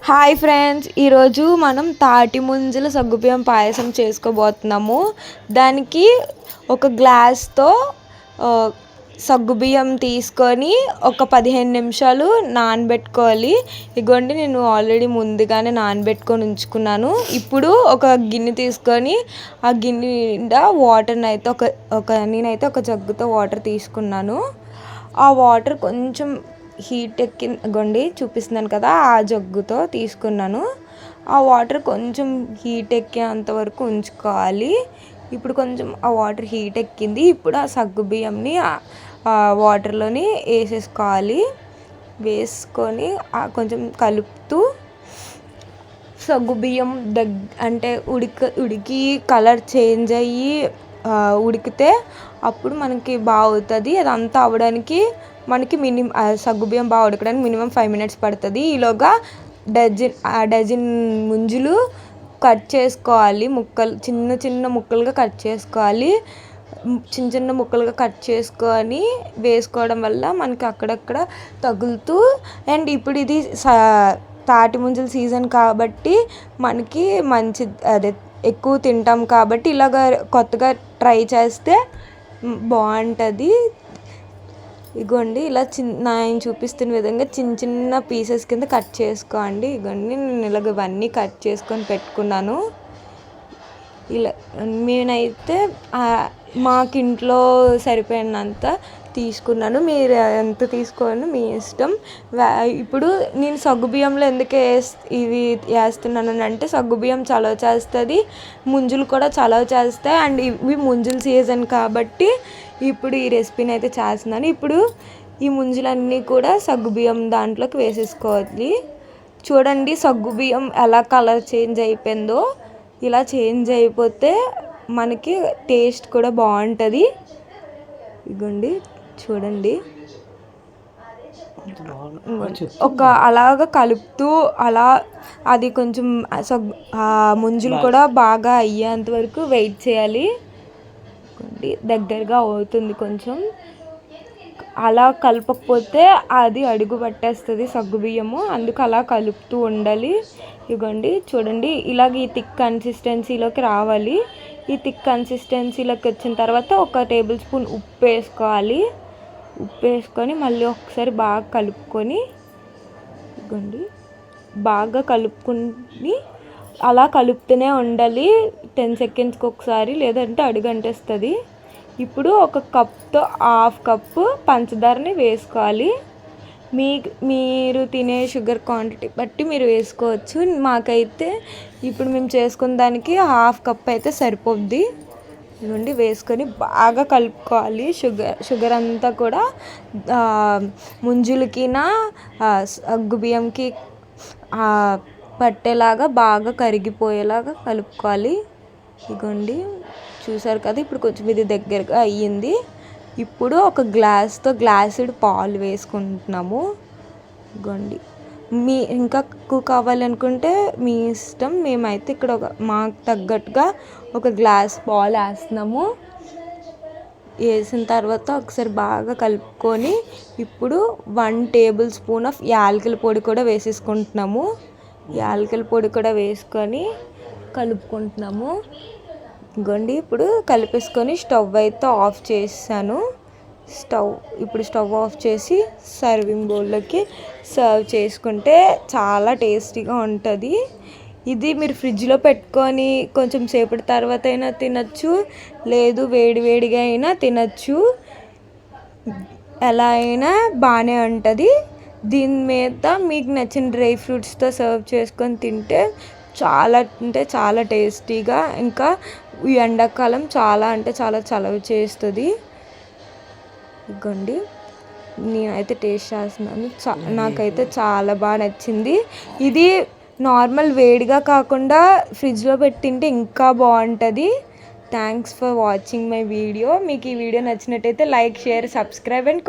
Hi friends, ఈరోజు మనం తాటి ముంజల సగ్గుబియ్యం పాయసం చేసుకోబోతున్నాము. దానికి ఒక గ్లాస్తో సగ్గుబియ్యం తీసుకొని ఒక 15 నిమిషాలు నానబెట్టుకోవాలి. ఇగోండి, నేను ఆల్రెడీ ముందుగానే నానబెట్టుకొని ఉంచుకున్నాను. ఇప్పుడు ఒక గిన్నె తీసుకొని ఆ గిన్నె నిండా వాటర్ని అయితే నేనైతే ఒక జగ్గుతో వాటర్ తీసుకున్నాను. ఆ వాటర్ కొంచెం హీట్ ఎక్కింది చూపిస్తున్నాను కదా, ఆ జగ్గుతో తీసుకున్నాను. ఆ వాటర్ కొంచెం హీట్ ఎక్కేంత వరకు ఉంచుకోవాలి. ఇప్పుడు కొంచెం ఆ వాటర్ హీట్ ఎక్కింది. ఇప్పుడు ఆ సగ్గుబియ్యంని ఆ వాటర్లోని వేసేసుకోవాలి. వేసుకొని కొంచెం కలుపుతూ సగ్గుబియ్యం అంటే ఉడికి కలర్ చేంజ్ అయ్యి ఉడికితే అప్పుడు మనకి బాగా అవుతుంది. అదంతా అవ్వడానికి మనకి సగ్గుబియ్యం బాగా ఉడకడానికి మినిమం 5 minutes పడుతుంది. ఈలోగా డజన్ ముంజులు కట్ చేసుకోవాలి. చిన్న చిన్న ముక్కలుగా కట్ చేసుకోవాలి. చిన్న ముక్కలుగా కట్ చేసుకొని వేసుకోవడం వల్ల మనకి అక్కడక్కడ తగులుతూ, అండ్ ఇప్పుడు ఇది తాటి ముంజల సీజన్ కాబట్టి మనకి అదే ఎక్కువ తింటాం కాబట్టి ఇలాగ కొత్తగా ట్రై చేస్తే బాగుంటుంది. ఇగోండి, ఇలా నేను చూపిస్తున్న విధంగా చిన్న చిన్న పీసెస్ కింద కట్ చేసుకోండి. ఇగోండి, నేను ఇలాగ ఇవన్నీ కట్ చేసుకొని పెట్టుకున్నాను. ఇలా నేనైతే మాకు ఇంట్లో సరిపోయినంత తీసుకున్నాను. మీరు ఎంత తీసుకోండి, మీ ఇష్టం. ఇప్పుడు నేను సగ్గుబియ్యంలో ఎందుకు ఇవి వేస్తున్నాను అంటే సగ్గుబియ్యం చలవ చేస్తుంది, ముంజులు కూడా చలవ చేస్తాయి. అండ్ ఇవి ముంజుల సీజన్ కాబట్టి ఇప్పుడు ఈ రెసిపీని అయితే చేస్తున్నాను. ఇప్పుడు ఈ ముంజులన్నీ కూడా సగ్గుబియ్యం దాంట్లోకి వేసేసుకోవాలి. చూడండి, సగ్గుబియ్యం ఎలా కలర్ చేంజ్ అయిపోయిందో. ఇలా చేంజ్ అయిపోతే మనకి టేస్ట్ కూడా బాగుంటుంది. ఇగోండి, చూడండి, అలాగ కలుపుతూ అది కొంచెం ముంజులు కూడా బాగా అయ్యేంత వరకు వెయిట్ చేయాలి. దగ్గరగా అవుతుంది కొంచెం. అలా కలపకపోతే అది అడుగు పట్టేస్తుంది సగ్గుబియ్యము, అందుకు అలా కలుపుతూ ఉండాలి. ఇగోండి, చూడండి, ఇలాగ ఈ థిక్ కన్సిస్టెన్సీలోకి రావాలి. ఈ థిక్ కన్సిస్టెన్సీలోకి వచ్చిన తర్వాత ఒక టేబుల్ స్పూన్ ఉప్పు వేసుకోవాలి. ఉప్పు వేసుకొని మళ్ళీ ఒకసారి బాగా కలుపుకొని, ఇగోండి, బాగా కలుపుకొని అలా కలుపుతూనే ఉండాలి 10 secondsకి ఒకసారి, లేదంటే అడుగంటేస్తుంది. ఇప్పుడు ఒక కప్తో 1/2 కప్పు పంచదారని వేసుకోవాలి. మీరు తినే షుగర్ క్వాంటిటీ బట్టి మీరు వేసుకోవచ్చు. మాకైతే ఇప్పుడు మేము చేసుకున్న దానికి 1/2 కప్ అయితే సరిపోద్ది. ఇదిగోండి, వేసుకొని బాగా కలుపుకోవాలి. షుగర్ అంతా కూడా ముంజులకినా సగ్గుబియ్యంకి పట్టేలాగా బాగా కరిగిపోయేలాగా కలుపుకోవాలి. ఇదిగోండి, చూసారు కదా, ఇప్పుడు కొంచెం ఇది దగ్గరగా అయ్యింది. ఇప్పుడు ఒక గ్లాసుడు పాలు వేసుకుంటున్నాము. ఇదిగోండి, ఇంకా ఎక్కువ కావాలనుకుంటే మీ ఇష్టం. మేమైతే ఇక్కడ మాకు తగ్గట్టుగా ఒక గ్లాస్ పాలు వేస్తున్నాము. వేసిన తర్వాత ఒకసారి బాగా కలుపుకొని ఇప్పుడు 1 టేబుల్ స్పూన్ ఆఫ్ యాలకుల పొడి కూడా వేసేసుకుంటున్నాము. యాలకుల పొడి కూడా వేసుకొని కలుపుకుంటున్నాము. ఇదిగోండి, ఇప్పుడు కలిపేసుకొని స్టవ్ అయితే ఆఫ్ చేసాను. ఇప్పుడు స్టవ్ ఆఫ్ చేసి సర్వింగ్ బౌల్లోకి సర్వ్ చేసుకుంటే చాలా టేస్టీగా ఉంటుంది. ఇది మీరు ఫ్రిడ్జ్లో పెట్టుకొని కొంచెం సేపటి తర్వాత అయినా తినచ్చు, లేదు వేడివేడిగా అయినా తినచ్చు. ఎలా అయినా బాగానే ఉంటుంది. దీని మీద మీకు నచ్చిన డ్రై ఫ్రూట్స్తో సర్వ్ చేసుకొని తింటే చాలా అంటే చాలా టేస్టీగా, ఇంకా ఈ ఎండాకాలం చాలా అంటే చాలా చలవ చేస్తుంది. ఇదిగోండి, నేనైతే టేస్ట్ చేస్తున్నాను. నాకైతే చాలా బాగా నచ్చింది. ఇది నార్మల్ వేడిగా కాకుండా ఫ్రిడ్జ్లో పెట్టి తింటే ఇంకా బాగుంటుంది. Thanks for watching my video. మీకు ఈ వీడియో నచ్చినట్టయితే లైక్, షేర్, సబ్స్క్రైబ్ అండ్